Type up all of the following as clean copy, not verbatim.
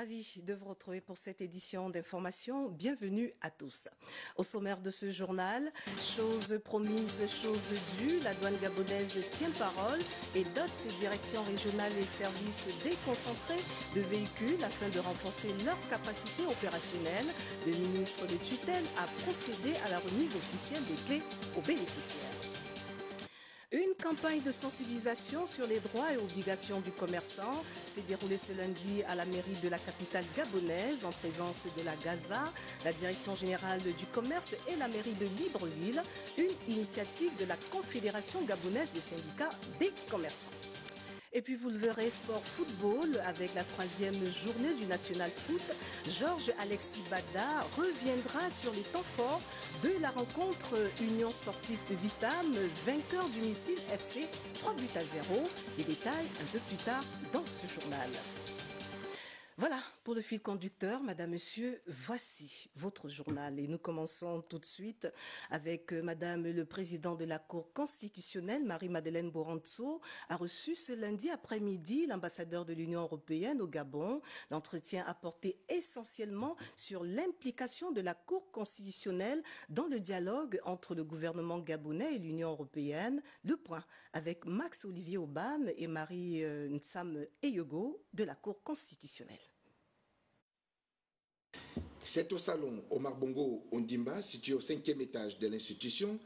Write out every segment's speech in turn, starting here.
Ravi de vous retrouver pour cette édition d'information. Bienvenue à tous. Au sommaire de ce journal, chose promise, chose due, la douane gabonaise tient parole et dote ses directions régionales et services déconcentrés de véhicules afin de renforcer leur capacité opérationnelle. Le ministre de tutelle a procédé à la remise officielle des clés aux bénéficiaires. Une campagne de sensibilisation sur les droits et obligations du commerçant s'est déroulée ce lundi à la mairie de la capitale gabonaise en présence de la Gaza, la Direction générale du commerce et la mairie de Libreville, une initiative de la Confédération gabonaise des syndicats des commerçants. Et puis vous le verrez, sport football avec la 3e journée du National Foot. Georges Alexis Bada reviendra sur les temps forts de la rencontre Union Sportive de Vitam, vainqueur du missile FC 3-0. Les détails un peu plus tard dans ce journal. Voilà pour le fil conducteur, Madame, Monsieur, voici votre journal. Et nous commençons tout de suite avec Madame le Président de la Cour constitutionnelle, Marie-Madeleine Boranto, a reçu ce lundi après-midi l'ambassadeur de l'Union européenne au Gabon. L'entretien a porté essentiellement sur l'implication de la Cour constitutionnelle dans le dialogue entre le gouvernement gabonais et l'Union européenne. Le point avec Max-Olivier Obam et Marie Nsam Eyego de la Cour constitutionnelle. C'est au salon Omar Bongo Ondimba, situé au 5e étage de l'institution,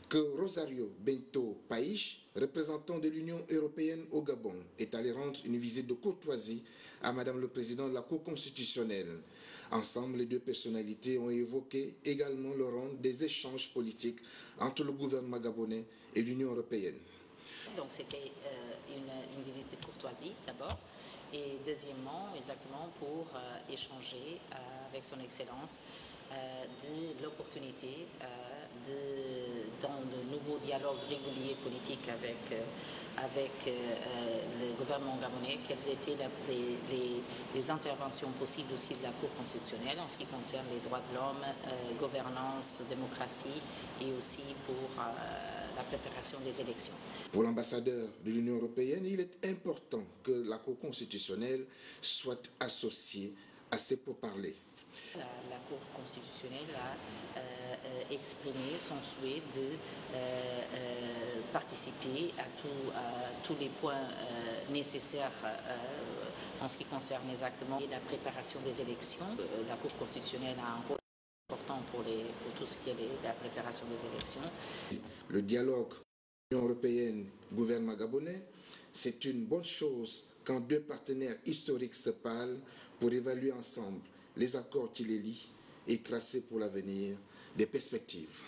que Rosario Bento Paich, représentant de l'Union européenne au Gabon, est allé rendre une visite de courtoisie à Madame le Président de la Cour constitutionnelle. Ensemble, les deux personnalités ont évoqué également le rôle des échanges politiques entre le gouvernement gabonais et l'Union européenne. Donc c'était une visite de courtoisie d'abord. Et deuxièmement, exactement pour échanger avec son Excellence de l'opportunité dans de nouveaux dialogues réguliers politiques avec le gouvernement gabonais, quelles étaient les interventions possibles aussi de la Cour constitutionnelle en ce qui concerne les droits de l'homme, gouvernance, démocratie et aussi pour la préparation des élections. Pour l'ambassadeur de l'Union européenne, il est important que la Cour constitutionnelle soit associée à ces pourparlers. La Cour constitutionnelle a exprimé son souhait de participer à tous les points nécessaires en ce qui concerne exactement la préparation des élections. La Cour constitutionnelle a un rôle important pour tout ce qui est la préparation des élections. Le dialogue Union européenne, gouvernement gabonais, c'est une bonne chose quand deux partenaires historiques se parlent pour évaluer ensemble les accords qui les lient et tracer pour l'avenir des perspectives.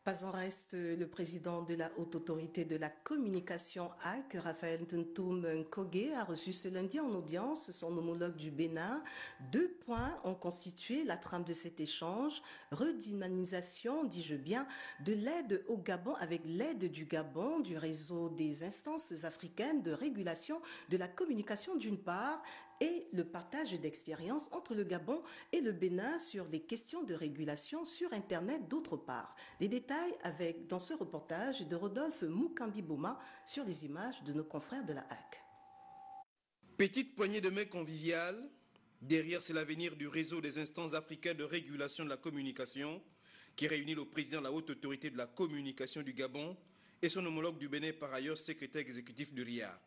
Pas en reste, le président de la Haute Autorité de la Communication AC, Raphaël Ntoum Nkogé, a reçu ce lundi en audience son homologue du Bénin. 2 points ont constitué la trame de cet échange. Redynamisation, dis-je bien, de l'aide au Gabon avec l'aide du Gabon, du réseau des instances africaines de régulation de la communication d'une part, et le partage d'expériences entre le Gabon et le Bénin sur les questions de régulation sur Internet d'autre part. Les détails avec, dans ce reportage de Rodolphe Mukambi-Bouma sur les images de nos confrères de la HAC. Petite poignée de main conviviale, derrière c'est l'avenir du réseau des instances africaines de régulation de la communication qui réunit le président de la Haute Autorité de la Communication du Gabon et son homologue du Bénin, par ailleurs secrétaire exécutif du RIAC.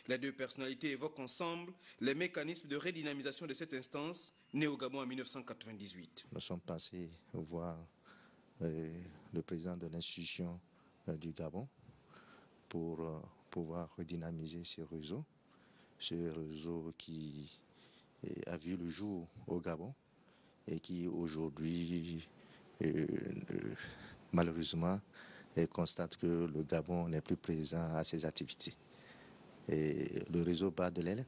Les deux personnalités évoquent ensemble les mécanismes de redynamisation de cette instance née au Gabon en 1998. Nous sommes passés voir le président de l'institution du Gabon pour pouvoir redynamiser ce réseau qui a vu le jour au Gabon et qui aujourd'hui malheureusement constate que le Gabon n'est plus présent à ses activités. Et le réseau bat de l'aile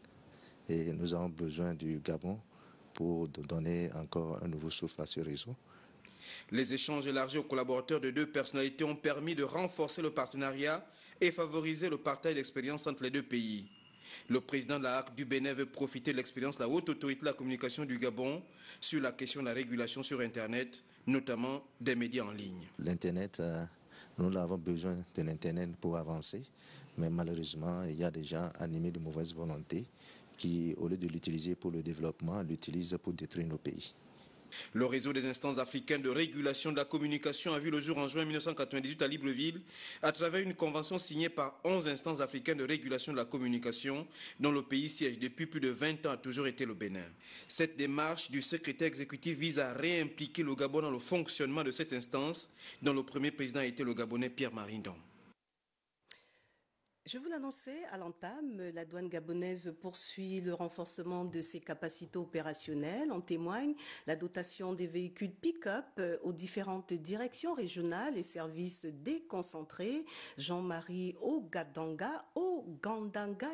et nous avons besoin du Gabon pour donner encore un nouveau souffle à ce réseau. Les échanges élargis aux collaborateurs de deux personnalités ont permis de renforcer le partenariat et favoriser le partage d'expériences entre les deux pays. Le président de la HAC du Bénin veut profiter de l'expérience de la Haute Autorité de la Communication du Gabon sur la question de la régulation sur Internet, notamment des médias en ligne. L'Internet, nous avons besoin de l'Internet pour avancer. Mais malheureusement, il y a des gens animés de mauvaise volonté qui, au lieu de l'utiliser pour le développement, l'utilise pour détruire nos pays. Le réseau des instances africaines de régulation de la communication a vu le jour en juin 1998 à Libreville, à travers une convention signée par 11 instances africaines de régulation de la communication, dont le pays siège depuis plus de 20 ans a toujours été le Bénin. Cette démarche du secrétaire exécutif vise à réimpliquer le Gabon dans le fonctionnement de cette instance, dont le premier président a été le Gabonais Pierre-Marie Ndong. Je vous l'annonçais à l'entame, la douane gabonaise poursuit le renforcement de ses capacités opérationnelles. En témoigne la dotation des véhicules pick-up aux différentes directions régionales et services déconcentrés. Jean-Marie Ogandanga,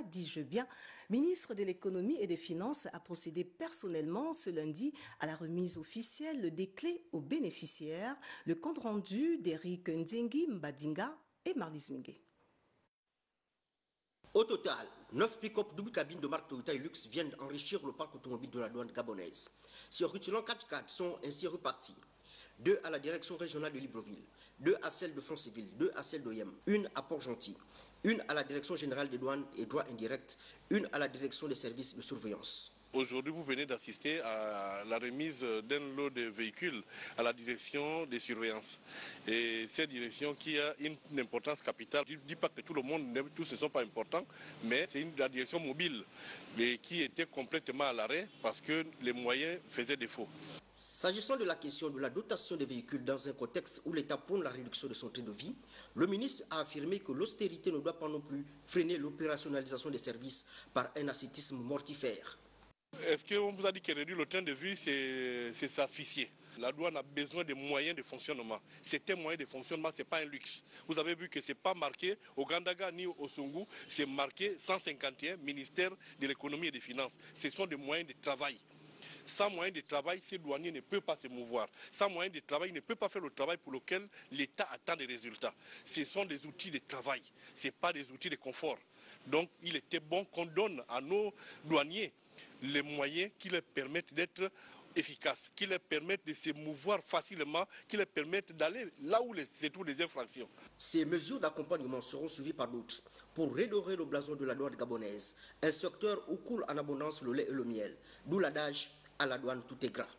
dis-je bien, ministre de l'économie et des finances, a procédé personnellement ce lundi à la remise officielle des clés aux bénéficiaires. Le compte rendu d'Éric Nzengi Mbadinga et Marlis Mingue. Au total, 9 pick-up double cabine de marque Toyota Hilux viennent enrichir le parc automobile de la douane gabonaise. Ces rutilants 4x4 sont ainsi repartis. 2 à la direction régionale de Libreville, 2 à celle de Franceville, 2 à celle d'Oyem, 1 à Port-Gentil, 1 à la direction générale des douanes et droits indirects, 1 à la direction des services de surveillance. Aujourd'hui, vous venez d'assister à la remise d'un lot de véhicules à la direction des surveillances. Et cette direction qui a une importance capitale, je ne dis pas que tout le monde, tous ne sont pas importants, mais c'est la direction mobile mais qui était complètement à l'arrêt parce que les moyens faisaient défaut. S'agissant de la question de la dotation des véhicules dans un contexte où l'État prône la réduction de son train de vie, le ministre a affirmé que l'austérité ne doit pas non plus freiner l'opérationnalisation des services par un ascétisme mortifère. Est-ce qu'on vous a dit que réduire le train de vie, c'est s'asphyxier? La douane a besoin de moyens de fonctionnement. C'est un moyen de fonctionnement, ce n'est pas un luxe. Vous avez vu que ce n'est pas marqué au Gandaga ni au Songo, c'est marqué 151, ministère de l'économie et des finances. Ce sont des moyens de travail. Sans moyens de travail, ces douaniers ne peuvent pas se mouvoir. Sans moyens de travail, ils ne peuvent pas faire le travail pour lequel l'État attend des résultats. Ce sont des outils de travail, ce n'est pas des outils de confort. Donc il était bon qu'on donne à nos douaniers les moyens qui leur permettent d'être efficaces, qui leur permettent de se mouvoir facilement, qui leur permettent d'aller là où se trouvent les infractions. Ces mesures d'accompagnement seront suivies par d'autres pour redorer le blason de la douane gabonaise, un secteur où coule en abondance le lait et le miel, d'où l'adage à la douane tout est gras.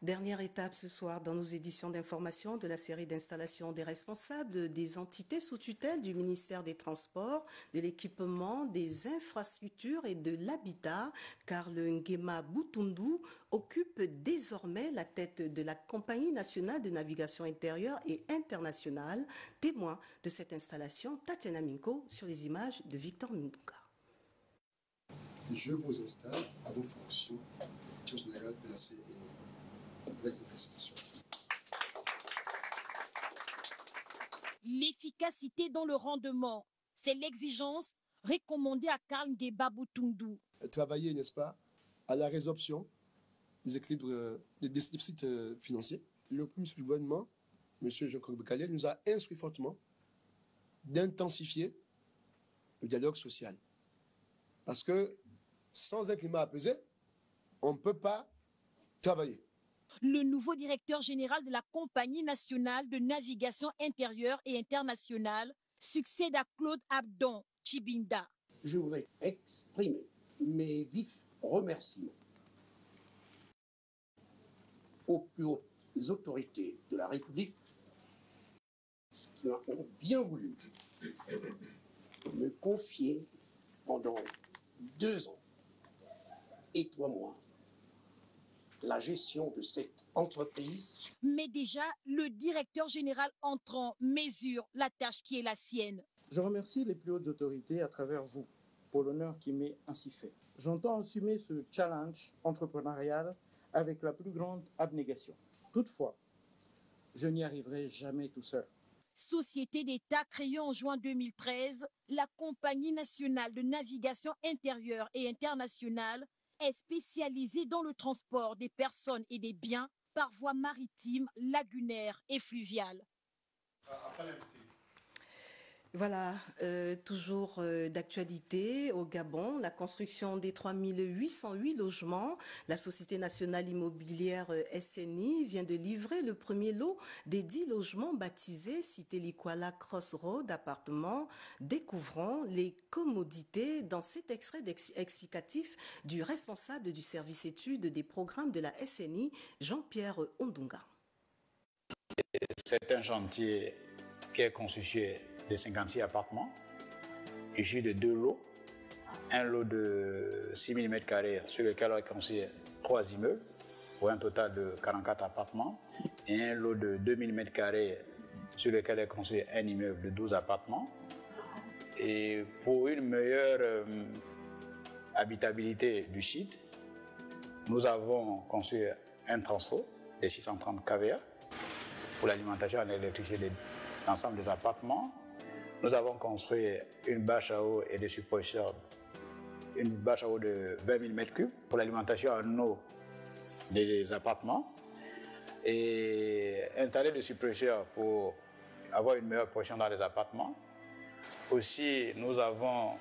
Dernière étape ce soir dans nos éditions d'information de la série d'installation des responsables des entités sous tutelle du ministère des Transports, de l'équipement, des infrastructures et de l'habitat. Karl Ngema Boutoundou occupe désormais la tête de la Compagnie nationale de navigation intérieure et internationale. Témoin de cette installation, Tatiana Minko sur les images de Victor Ndouka. Je vous installe à vos fonctions, général PAC. L'efficacité dans le rendement, c'est l'exigence recommandée à Karl Ngema Boutoundou. Travailler, n'est-ce pas, à la résorption des équilibres, des déficits financiers. Le premier ministre du gouvernement, M. Jean-Claude Becalé, nous a instruit fortement d'intensifier le dialogue social. Parce que sans un climat apaisé, on ne peut pas travailler. Le nouveau directeur général de la Compagnie nationale de navigation intérieure et internationale succède à Claude Abdon Chibinda. Je voudrais exprimer mes vifs remerciements aux plus hautes autorités de la République qui ont bien voulu me confier pendant 2 ans et 3 mois la gestion de cette entreprise. Mais déjà, le directeur général entrant mesure la tâche qui est la sienne. Je remercie les plus hautes autorités à travers vous pour l'honneur qui m'est ainsi fait. J'entends assumer ce challenge entrepreneurial avec la plus grande abnégation. Toutefois, je n'y arriverai jamais tout seul. Société d'État créée en juin 2013, la Compagnie nationale de navigation intérieure et internationale est spécialisée dans le transport des personnes et des biens par voie maritime, lagunaire et fluviale. Voilà, toujours d'actualité au Gabon, la construction des 3808 logements. La Société nationale immobilière SNI vient de livrer le premier lot des 10 logements baptisés Cité Likwala Crossroad appartements, découvrant les commodités dans cet extrait explicatif du responsable du service études des programmes de la SNI, Jean-Pierre Ondunga. C'est un chantier qui est constitué de 56 appartements, issus de 2 lots. Un lot de 6 000 m² sur lequel on a construit 3 immeubles, pour un total de 44 appartements, et un lot de 2 000 m² sur lequel on a construit un immeuble de 12 appartements. Et pour une meilleure habitabilité du site, nous avons construit un transfo de 630 kVA pour l'alimentation en électricité de l'ensemble des appartements. Nous avons construit une bâche à eau et des suppressions, une bâche à eau de 20 000 m3 pour l'alimentation en eau des appartements et installer des suppresseurs pour avoir une meilleure pression dans les appartements. Aussi, nous avons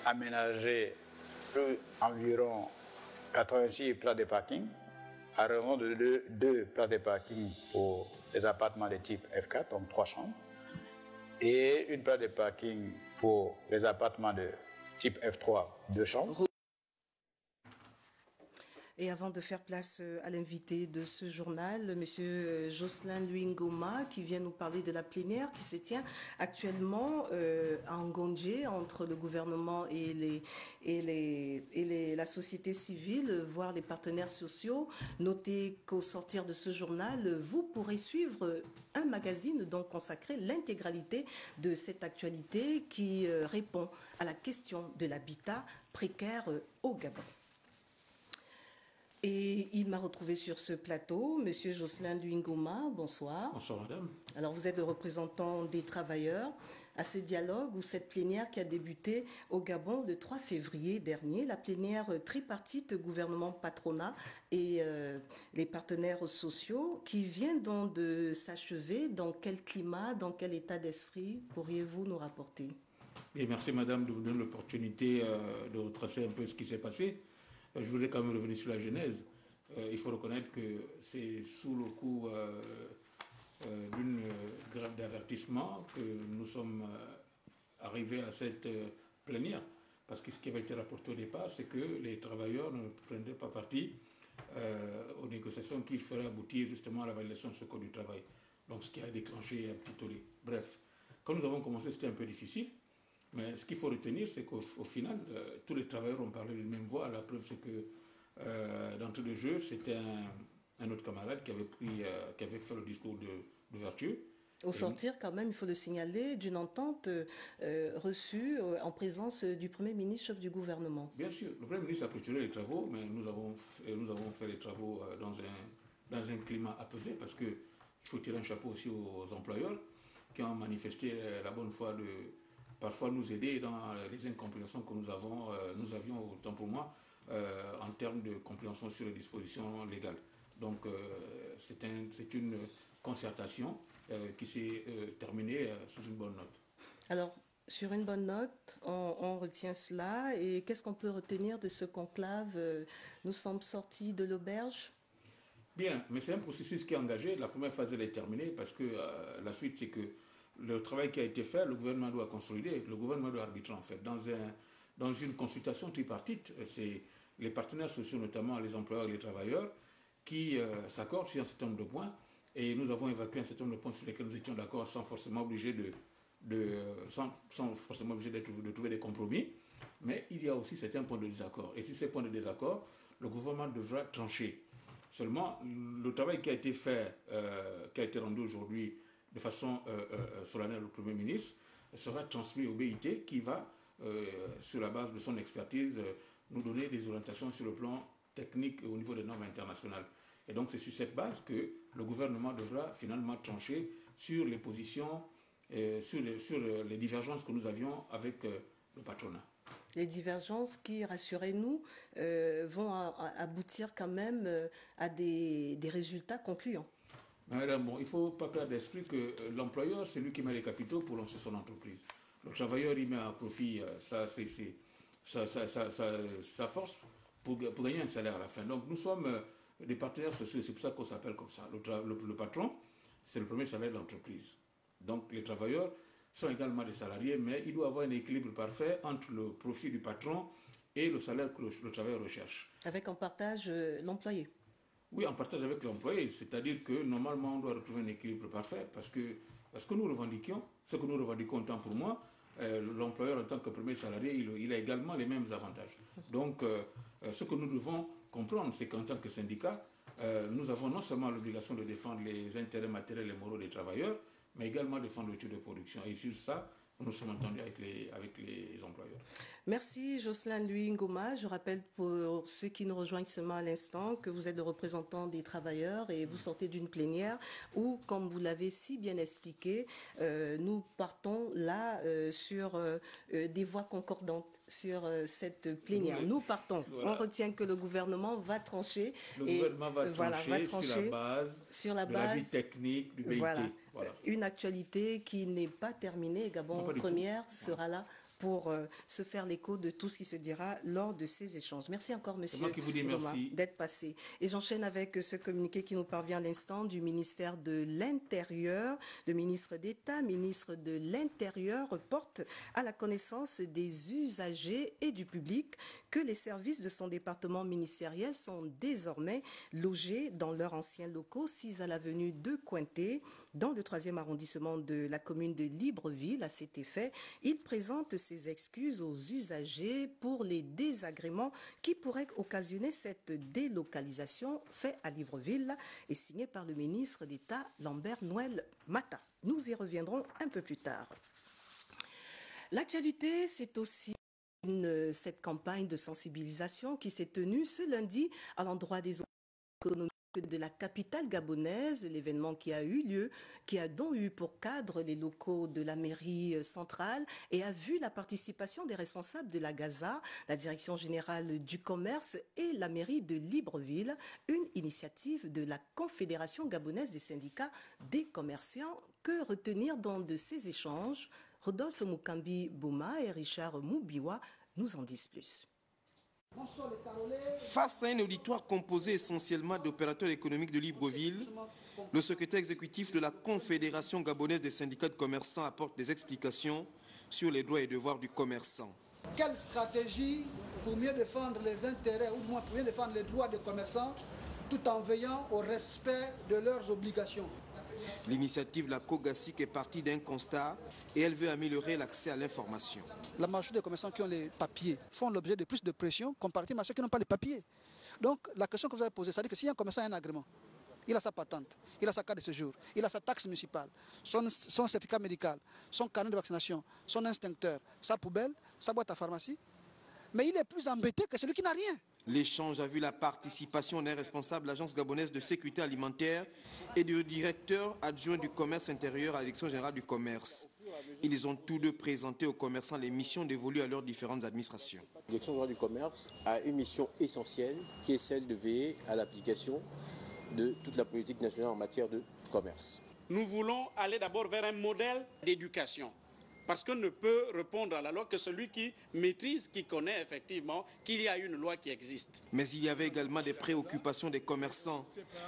aménagé environ 86 places de parking, à raison de 2 places de parking pour les appartements de type F4, donc 3 chambres, et une place de parking pour les appartements de type F3, 2 chambres. Et avant de faire place à l'invité de ce journal, M. Jocelyn Luingoma, qui vient nous parler de la plénière qui se tient actuellement à Ngondje entre le gouvernement et la société civile, voire les partenaires sociaux. Notez qu'au sortir de ce journal, vous pourrez suivre un magazine donc consacré l'intégralité de cette actualité qui répond à la question de l'habitat précaire au Gabon. Et il m'a retrouvé sur ce plateau, Monsieur Jocelyn Luingoma, bonsoir. Bonsoir madame. Alors vous êtes le représentant des travailleurs à ce dialogue ou cette plénière qui a débuté au Gabon le 3 février dernier, la plénière tripartite gouvernement patronat et les partenaires sociaux qui vient donc de s'achever. Dans quel climat, dans quel état d'esprit pourriez-vous nous rapporter? Et merci madame de vous donner l'opportunité de retracer un peu ce qui s'est passé. Je voudrais quand même revenir sur la genèse. Il faut reconnaître que c'est sous le coup d'une grève d'avertissement que nous sommes arrivés à cette plénière. Parce que ce qui avait été rapporté au départ, c'est que les travailleurs ne prendraient pas partie aux négociations qui feraient aboutir justement à la validation de ce code du travail. Donc ce qui a déclenché un petit tollé. Bref, quand nous avons commencé, c'était un peu difficile. Mais ce qu'il faut retenir, c'est qu'au final, tous les travailleurs ont parlé d'une même voix. La preuve, c'est que d'entrée de jeu, c'était un autre camarade qui avait fait le discours d'ouverture. Au sortir, quand même, il faut le signaler, d'une entente reçue en présence du Premier ministre, chef du gouvernement. Bien sûr, le Premier ministre a clôturé les travaux, mais nous avons fait les travaux dans un climat apaisé, parce qu'il faut tirer un chapeau aussi aux employeurs qui ont manifesté la bonne foi de parfois nous aider dans les incompréhensions que nous avions, autant pour moi, en termes de compréhension sur les dispositions légales. Donc, c'est une concertation qui s'est terminée sous une bonne note. Alors, sur une bonne note, on retient cela. Et qu'est-ce qu'on peut retenir de ce conclave? Nous sommes sortis de l'auberge? Bien, mais c'est un processus qui est engagé. La première phase, elle est terminée parce que la suite, c'est que le travail qui a été fait, le gouvernement doit consolider, le gouvernement doit arbitrer en fait. Dans une consultation tripartite, c'est les partenaires sociaux, notamment les employeurs et les travailleurs, qui s'accordent sur un certain nombre de points. Et nous avons évacué un certain nombre de points sur lesquels nous étions d'accord sans forcément obliger de trouver des compromis. Mais il y a aussi certains points de désaccord. Et sur ces points de désaccord, le gouvernement devra trancher. Seulement, le travail qui a été fait, qui a été rendu aujourd'hui de façon solennelle au Premier ministre, sera transmis au BIT qui va, sur la base de son expertise, nous donner des orientations sur le plan technique et au niveau des normes internationales. Et donc c'est sur cette base que le gouvernement devra finalement trancher sur les positions, sur les divergences que nous avions avec le patronat. Les divergences qui, rassurez-nous, vont aboutir quand même à des résultats concluants. Madame, bon, il ne faut pas perdre d'esprit que l'employeur, c'est lui qui met les capitaux pour lancer son entreprise. Le travailleur, il met à profit sa force pour gagner un salaire à la fin. Donc nous sommes des partenaires sociaux, c'est pour ça qu'on s'appelle comme ça. Le patron, c'est le premier salaire de l'entreprise. Donc les travailleurs sont également des salariés, mais il doit y avoir un équilibre parfait entre le profit du patron et le salaire que le travailleur recherche. Avec en partage l'employé. Oui, en partage avec l'employé, c'est-à-dire que normalement on doit retrouver un équilibre parfait parce que nous revendiquons, ce que nous revendiquons tant pour moi, l'employeur en tant que premier salarié, il a également les mêmes avantages. Donc ce que nous devons comprendre, c'est qu'en tant que syndicat, nous avons non seulement l'obligation de défendre les intérêts matériels et moraux des travailleurs, mais également défendre le taux de production. Et sur ça, nous sommes entendus avec les employeurs. Merci Jocelyn Louis Ngoma. Je rappelle pour ceux qui nous rejoignent seulement à l'instant que vous êtes le représentant des travailleurs et vous sortez d'une plénière où, comme vous l'avez si bien expliqué, nous partons là sur des voies concordantes sur cette plénière. Oui. Nous partons. Voilà. On retient que le gouvernement va trancher. Le gouvernement va trancher sur la base de l'avis technique du BIT. Voilà. Une actualité qui n'est pas terminée. Gabon Première sera là pour se faire l'écho de tout ce qui se dira lors de ces échanges. Merci encore, monsieur d'être passé. Et j'enchaîne avec ce communiqué qui nous parvient à l'instant du ministère de l'Intérieur. Le ministre d'État, ministre de l'Intérieur, porte à la connaissance des usagers et du public que les services de son département ministériel sont désormais logés dans leurs anciens locaux, 6 à l'avenue de Cointé, dans le 3e arrondissement de la commune de Libreville. À cet effet, il présente ses excuses aux usagers pour les désagréments qui pourraient occasionner cette délocalisation faite à Libreville et signée par le ministre d'État Lambert Noël Mata. Nous y reviendrons un peu plus tard. L'actualité, c'est aussi cette campagne de sensibilisation qui s'est tenue ce lundi à l'endroit des économies de la capitale gabonaise, l'événement qui a eu lieu, qui a donc eu pour cadre les locaux de la mairie centrale et a vu la participation des responsables de la Gaza, la direction générale du commerce et la mairie de Libreville, une initiative de la Confédération gabonaise des syndicats des commerçants. Que retenir dans de ces échanges? Rodolphe Mukambi Bouma et Richard Moubiwa nous en disent plus. Face à un auditoire composé essentiellement d'opérateurs économiques de Libreville, le secrétaire exécutif de la Confédération gabonaise des syndicats de commerçants apporte des explications sur les droits et devoirs du commerçant. Quelle stratégie pour mieux défendre les intérêts ou moins pour mieux défendre les droits des commerçants tout en veillant au respect de leurs obligations? L'initiative de la COGASIC est partie d'un constat et elle veut améliorer l'accès à l'information. La majorité des commerçants qui ont les papiers font l'objet de plus de pression comparativement à ceux qui n'ont pas les papiers. Donc la question que vous avez posée, c'est-à-dire que si un commerçant a un agrément, il a sa patente, il a sa carte de séjour, il a sa taxe municipale, son certificat médical, son carnet de vaccination, son instincteur, sa poubelle, sa boîte à pharmacie, mais il est plus embêté que celui qui n'a rien. L'échange a vu la participation d'un responsable de l'Agence gabonaise de sécurité alimentaire et du directeur adjoint du commerce intérieur à la direction générale du commerce. Ils ont tous deux présenté aux commerçants les missions dévolues à leurs différentes administrations. La direction générale du commerce a une mission essentielle qui est celle de veiller à l'application de toute la politique nationale en matière de commerce. Nous voulons aller d'abord vers un modèle d'éducation. Parce qu'on ne peut répondre à la loi que celui qui maîtrise, qui connaît effectivement qu'il y a une loi qui existe. Mais il y avait également des préoccupations des commerçants.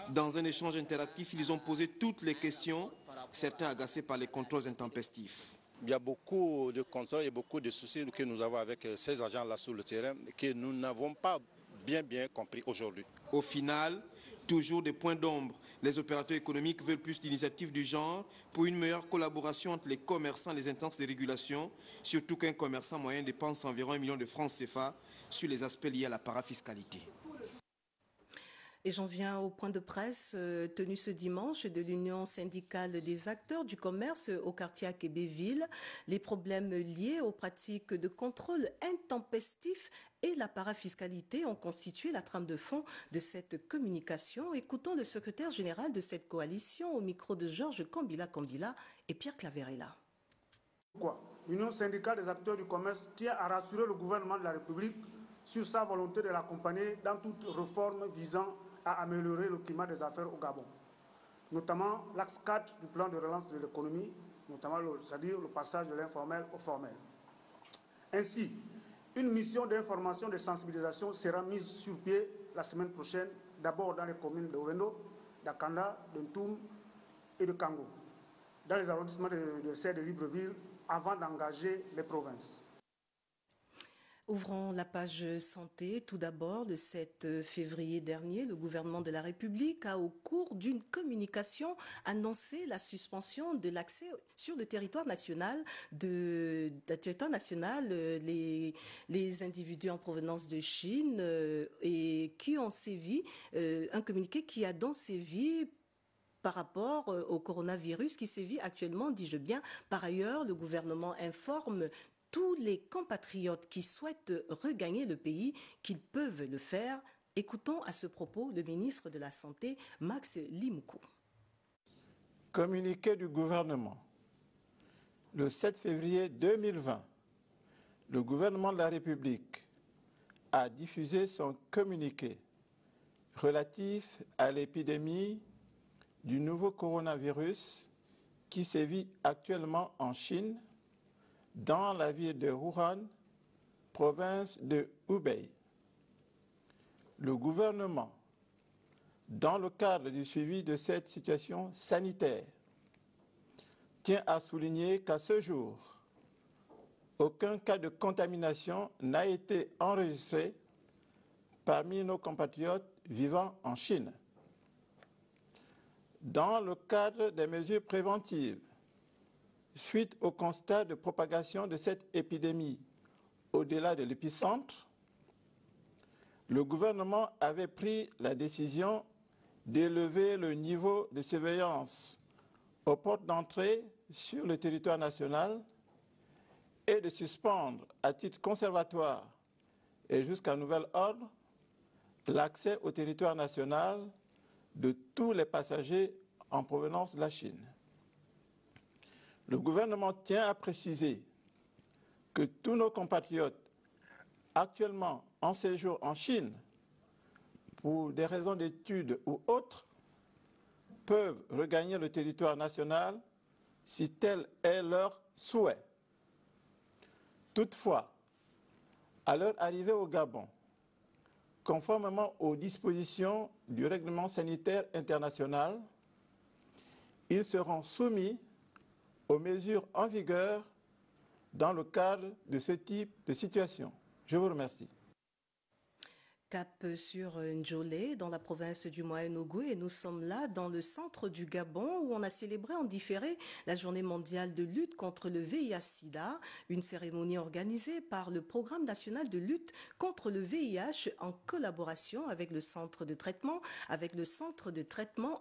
Dans un échange interactif, ils ont posé toutes les questions, certains agacés par les contrôles intempestifs. Il y a beaucoup de contrôles et beaucoup de soucis que nous avons avec ces agents-là sur le terrain que nous n'avons pas bien compris aujourd'hui. Au final, toujours des points d'ombre. Les opérateurs économiques veulent plus d'initiatives du genre pour une meilleure collaboration entre les commerçants et les instances de régulation, surtout qu'un commerçant moyen dépense environ 1 million de francs CFA sur les aspects liés à la parafiscalité. Et j'en viens au point de presse tenu ce dimanche de l'Union syndicale des acteurs du commerce au quartier Akébéville. Les problèmes liés aux pratiques de contrôle intempestif et la parafiscalité ont constitué la trame de fond de cette communication. Écoutons le secrétaire général de cette coalition au micro de Georges Kambila et Pierre Claverella. Pourquoi l'Union syndicale des acteurs du commerce tient à rassurer le gouvernement de la République sur sa volonté de l'accompagner dans toute réforme visant à améliorer le climat des affaires au Gabon, notamment l'axe 4 du plan de relance de l'économie notamment c'est-à-dire le passage de l'informel au formel. Ainsi, une mission d'information et de sensibilisation sera mise sur pied la semaine prochaine, d'abord dans les communes de Ovendo, d'Akanda, de Ntoum et de Kango, dans les arrondissements de Serre de Libreville, avant d'engager les provinces. Ouvrons la page santé. Tout d'abord, le 7 février dernier, le gouvernement de la République a, au cours d'une communication, annoncé la suspension de l'accès sur le territoire national les individus en provenance de Chine et qui ont sévi, un communiqué qui a donc sévi par rapport au coronavirus qui sévit actuellement, dis-je bien. Par ailleurs, le gouvernement informe tous les compatriotes qui souhaitent regagner le pays qu'ils peuvent le faire. Écoutons à ce propos le ministre de la Santé, Max Limoukou. Communiqué du gouvernement. Le 7 février 2020, le gouvernement de la République a diffusé son communiqué relatif à l'épidémie du nouveau coronavirus qui sévit actuellement en Chine, dans la ville de Wuhan, province de Hubei. Le gouvernement, dans le cadre du suivi de cette situation sanitaire, tient à souligner qu'à ce jour, aucun cas de contamination n'a été enregistré parmi nos compatriotes vivant en Chine. Dans le cadre des mesures préventives, suite au constat de propagation de cette épidémie au-delà de l'épicentre, le gouvernement avait pris la décision d'élever le niveau de surveillance aux portes d'entrée sur le territoire national et de suspendre à titre conservatoire et jusqu'à nouvel ordre l'accès au territoire national de tous les passagers en provenance de la Chine. Le gouvernement tient à préciser que tous nos compatriotes actuellement en séjour en Chine, pour des raisons d'études ou autres, peuvent regagner le territoire national si tel est leur souhait. Toutefois, à leur arrivée au Gabon, conformément aux dispositions du règlement sanitaire international, ils seront soumis aux mesures en vigueur dans le cadre de ce type de situation. Je vous remercie. Cap sur Njolé, dans la province du Moyen-Ogooué, et nous sommes là dans le centre du Gabon où on a célébré en différé la journée mondiale de lutte contre le VIH-Sida, une cérémonie organisée par le Programme national de lutte contre le VIH en collaboration avec le centre de traitement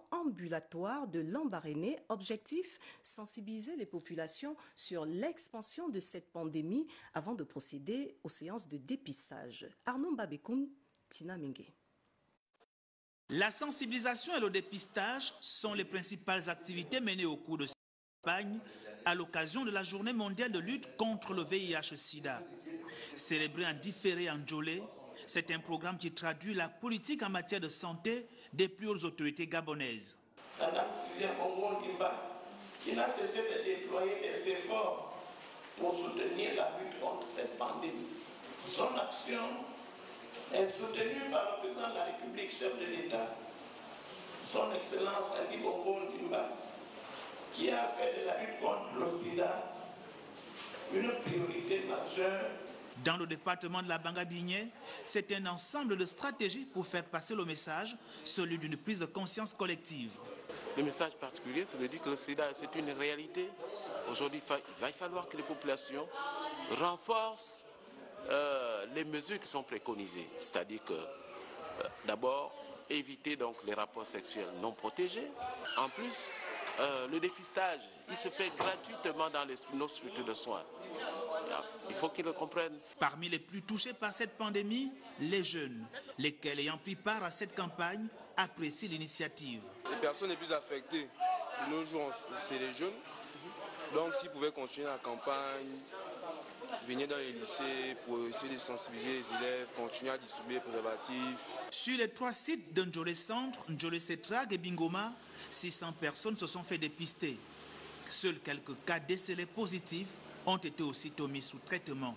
ambulatoire de Lambaréné. Objectif, sensibiliser les populations sur l'expansion de cette pandémie avant de procéder aux séances de dépistage. Arnaud Babekoun, Tina Mingue. La sensibilisation et le dépistage sont les principales activités menées au cours de cette campagne à l'occasion de la journée mondiale de lutte contre le VIH-Sida. Célébré en différé en Njolé, c'est un programme qui traduit la politique en matière de santé des plus hautes autorités gabonaises. Madame Sylvia Bongo Ndimba, qui n'a cessé de déployer des efforts pour soutenir la lutte contre cette pandémie. Son action est soutenue par le président de la République, chef de l'État, son Excellence Ali Bongo Ndimba, qui a fait de la lutte contre le sida une priorité majeure. Dans le département de la Banga-Bigné, c'est un ensemble de stratégies pour faire passer le message, celui d'une prise de conscience collective. Le message particulier, c'est de dire que le sida, c'est une réalité. Aujourd'hui, il va falloir que les populations renforcent les mesures qui sont préconisées. C'est-à-dire que, d'abord, éviter donc les rapports sexuels non protégés. En plus, le dépistage, il se fait gratuitement dans nos structures de soins. Il faut qu'ils le comprennent. Parmi les plus touchés par cette pandémie, les jeunes, lesquels ayant pris part à cette campagne, apprécient l'initiative. Les personnes les plus affectées de nos jours, c'est les jeunes. Donc s'ils pouvaient continuer la campagne, venir dans les lycées pour essayer de sensibiliser les élèves, continuer à distribuer les préservatifs. Sur les 3 sites de Njolé Centre, Njolé Setrag et Bingoma, 600 personnes se sont fait dépister. Seuls quelques cas décelés positifs ont été aussitôt mis sous traitement.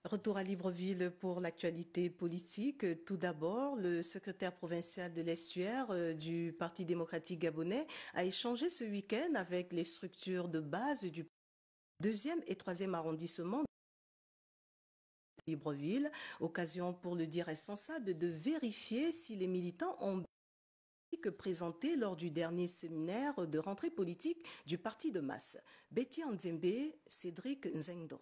Retour à Libreville pour l'actualité politique. Tout d'abord, le secrétaire provincial de l'Estuaire du Parti démocratique gabonais a échangé ce week-end avec les structures de base du 2e et 3e arrondissement de Libreville. Occasion pour le dit responsable de vérifier si les militants ont présenté lors du dernier séminaire de rentrée politique du parti de masse. Betty Nzembe, Cédric Nzengdo.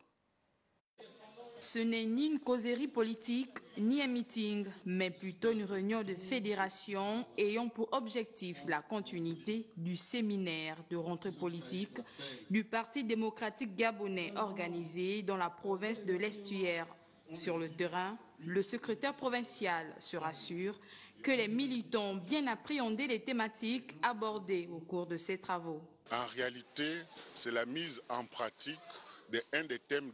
Ce n'est ni une causerie politique, ni un meeting, mais plutôt une réunion de fédération ayant pour objectif la continuité du séminaire de rentrée politique du Parti démocratique gabonais organisé dans la province de l'Estuaire. Sur le terrain, le secrétaire provincial se rassure que les militants ont bien appréhendé les thématiques abordées au cours de ces travaux. En réalité, c'est la mise en pratique un des thèmes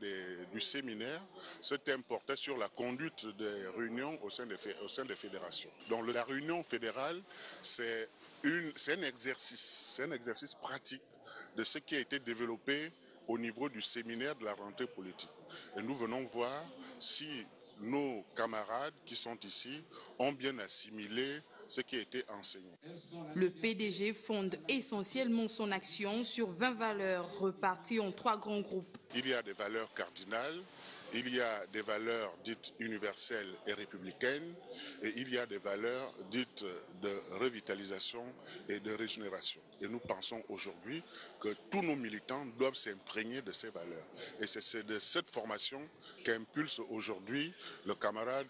du séminaire. Ce thème portait sur la conduite des réunions au sein des fédérations. Donc la réunion fédérale, c'est un exercice pratique de ce qui a été développé au niveau du séminaire de la rentrée politique. Et nous venons voir si nos camarades qui sont ici ont bien assimilé ce qui a été enseigné. Le PDG fonde essentiellement son action sur 20 valeurs reparties en 3 grands groupes. Il y a des valeurs cardinales, il y a des valeurs dites universelles et républicaines, et il y a des valeurs dites de revitalisation et de régénération. Et nous pensons aujourd'hui que tous nos militants doivent s'imprégner de ces valeurs. Et c'est de cette formation qu'impulse aujourd'hui le camarade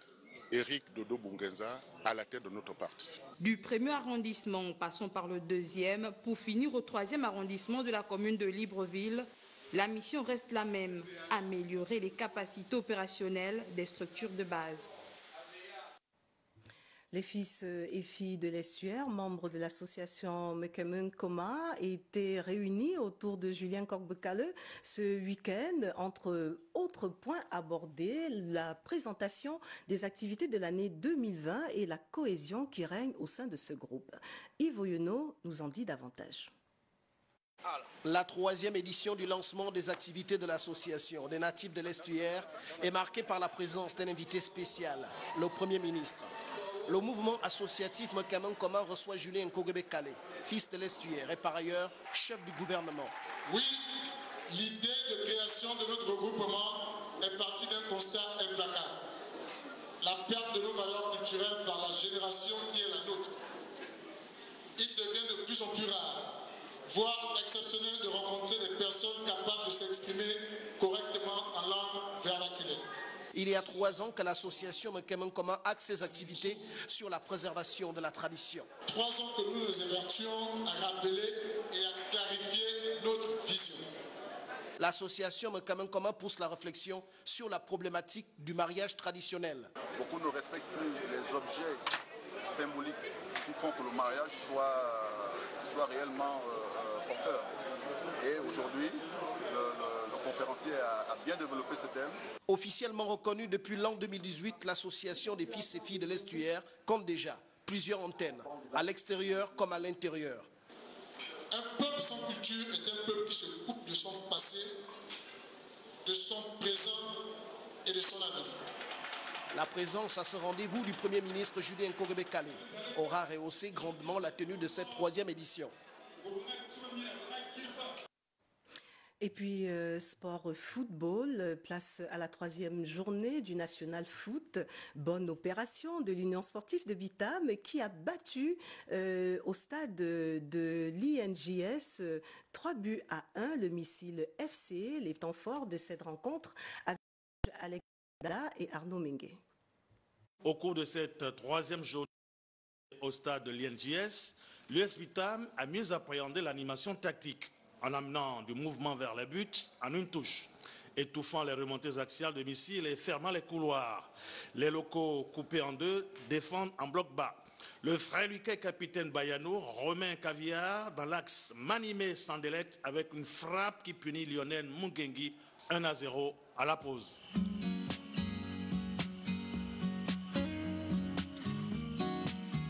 Éric Dodo Bungenza à la tête de notre parti. Du 1er arrondissement, passons par le 2e, pour finir au 3e arrondissement de la commune de Libreville, la mission reste la même, améliorer les capacités opérationnelles des structures de base. Les fils et filles de l'Estuaire, membres de l'association Mekemen Koma, étaient réunis autour de Julien Kogbekale ce week-end. Entre autres points abordés, la présentation des activités de l'année 2020 et la cohésion qui règne au sein de ce groupe. Yves Oyeno nous en dit davantage. La 3e édition du lancement des activités de l'association des natifs de l'Estuaire est marquée par la présence d'un invité spécial, le Premier ministre. Le mouvement associatif Mekemen Koma reçoit Julien Kogbekale, fils de l'Estuaire et par ailleurs chef du gouvernement. Oui, l'idée de création de notre regroupement est partie d'un constat implacable. La perte de nos valeurs culturelles par la génération qui est la nôtre. Il devient de plus en plus rare, voire exceptionnel de rencontrer des personnes capables de s'exprimer correctement en langue vernaculaire. Il y a 3 ans que l'association Mekemen Koma axe ses activités sur la préservation de la tradition. 3 ans que nous nous évertuons à rappeler et à clarifier notre vision. L'association Mekemen Koma pousse la réflexion sur la problématique du mariage traditionnel. Beaucoup ne respectent plus les objets symboliques qui font que le mariage soit réellement porteur. Et aujourd'hui, le conférencier a bien développé ce thème. Officiellement reconnue depuis l'an 2018, l'association des fils et filles de l'Estuaire compte déjà plusieurs antennes, à l'extérieur comme à l'intérieur. Un peuple sans culture est un peuple qui se coupe de son passé, de son présent et de son avenir. La présence à ce rendez-vous du Premier ministre Julien Kogbekale aura rehaussé grandement la tenue de cette 3e édition. Et puis, sport football, place à la 3e journée du National Foot. Bonne opération de l'Union sportive de Bitam qui a battu au stade de l'INJS 3-1 le Missile FC. Les temps forts de cette rencontre avec Alex Dala et Arnaud Mengue. Au cours de cette 3e journée au stade de l'INJS, l'US Bitam a mieux appréhendé l'animation tactique, en amenant du mouvement vers les buts en une touche, étouffant les remontées axiales de missiles et fermant les couloirs. Les locaux coupés en 2 défendent en bloc bas. Le frère Lucas capitaine Bayano remet un caviar dans l'axe Manimé Sandelect avec une frappe qui punit Lionel Mungengi 1-0 à la pause.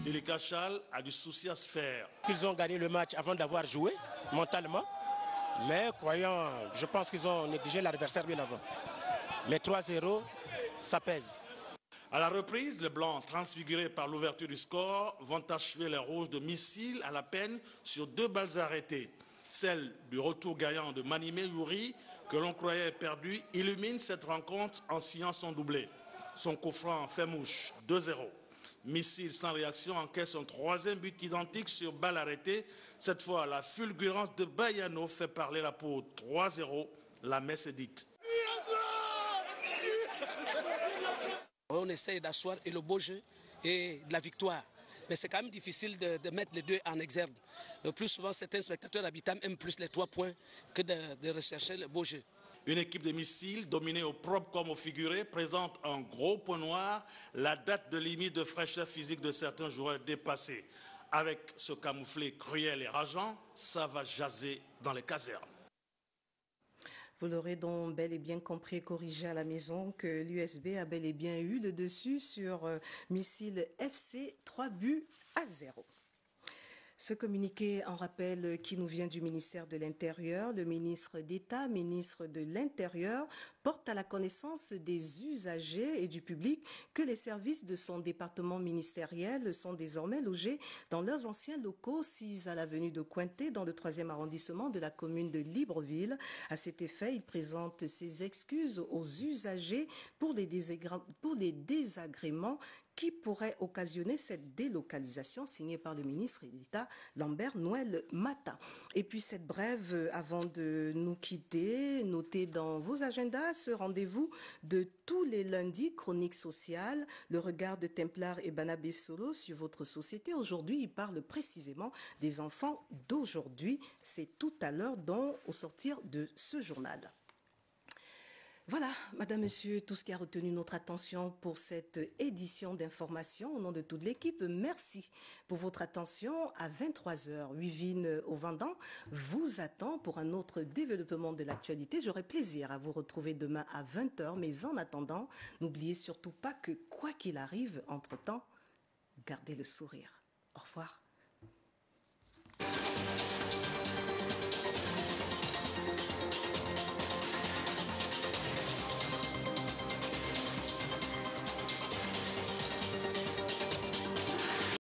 Ilika Chal a du souci à se faire. Ils ont gagné le match avant d'avoir joué. mentalement. Mais je pense qu'ils ont négligé l'adversaire bien avant. Mais 3-0, ça pèse. À la reprise, les Blancs, transfigurés par l'ouverture du score, vont achever les Rouges de missiles à la peine sur 2 balles arrêtées. Celle du retour gagnant de Manimé Youri, que l'on croyait perdu, illumine cette rencontre en signant son doublé. Son coup franc fait mouche, 2-0. Missile sans réaction encaisse son 3e but identique sur balle arrêtée. Cette fois, la fulgurance de Bayano fait parler la peau, 3-0. La messe est dite. On essaie d'asseoir le beau jeu et de la victoire. Mais c'est quand même difficile de mettre les deux en exergue. Le plus souvent, certains spectateurs habitants aiment plus les 3 points que de rechercher le beau jeu. Une équipe de missiles, dominée au propre comme au figuré, présente un gros point noir, la date de limite de fraîcheur physique de certains joueurs dépassée. Avec ce camouflet cruel et rageant, ça va jaser dans les casernes. Vous l'aurez donc bel et bien compris et corrigé à la maison que l'USB a bel et bien eu le dessus sur Missile FC, 3-0. Ce communiqué en rappel qui nous vient du ministère de l'Intérieur, le ministre d'État, ministre de l'Intérieur, porte à la connaissance des usagers et du public que les services de son département ministériel sont désormais logés dans leurs anciens locaux 6 à l'avenue de Cointet, dans le 3e arrondissement de la commune de Libreville. À cet effet, il présente ses excuses aux usagers pour les désagréments qui pourrait occasionner cette délocalisation, signée par le ministre d'État Lambert Noël Mata. Et puis cette brève, avant de nous quitter, notez dans vos agendas ce rendez-vous de tous les lundis, chronique sociale, le regard de Templar et Banabé Solo sur votre société. Aujourd'hui, il parle précisément des enfants d'aujourd'hui. C'est tout à l'heure, donc, au sortir de ce journal. Voilà, Madame, Monsieur, tout ce qui a retenu notre attention pour cette édition d'information. Au nom de toute l'équipe, merci pour votre attention. À 23h, Wivine au Vendan vous attend pour un autre développement de l'actualité. J'aurai plaisir à vous retrouver demain à 20h. Mais en attendant, n'oubliez surtout pas que quoi qu'il arrive, entre-temps, gardez le sourire. Au revoir.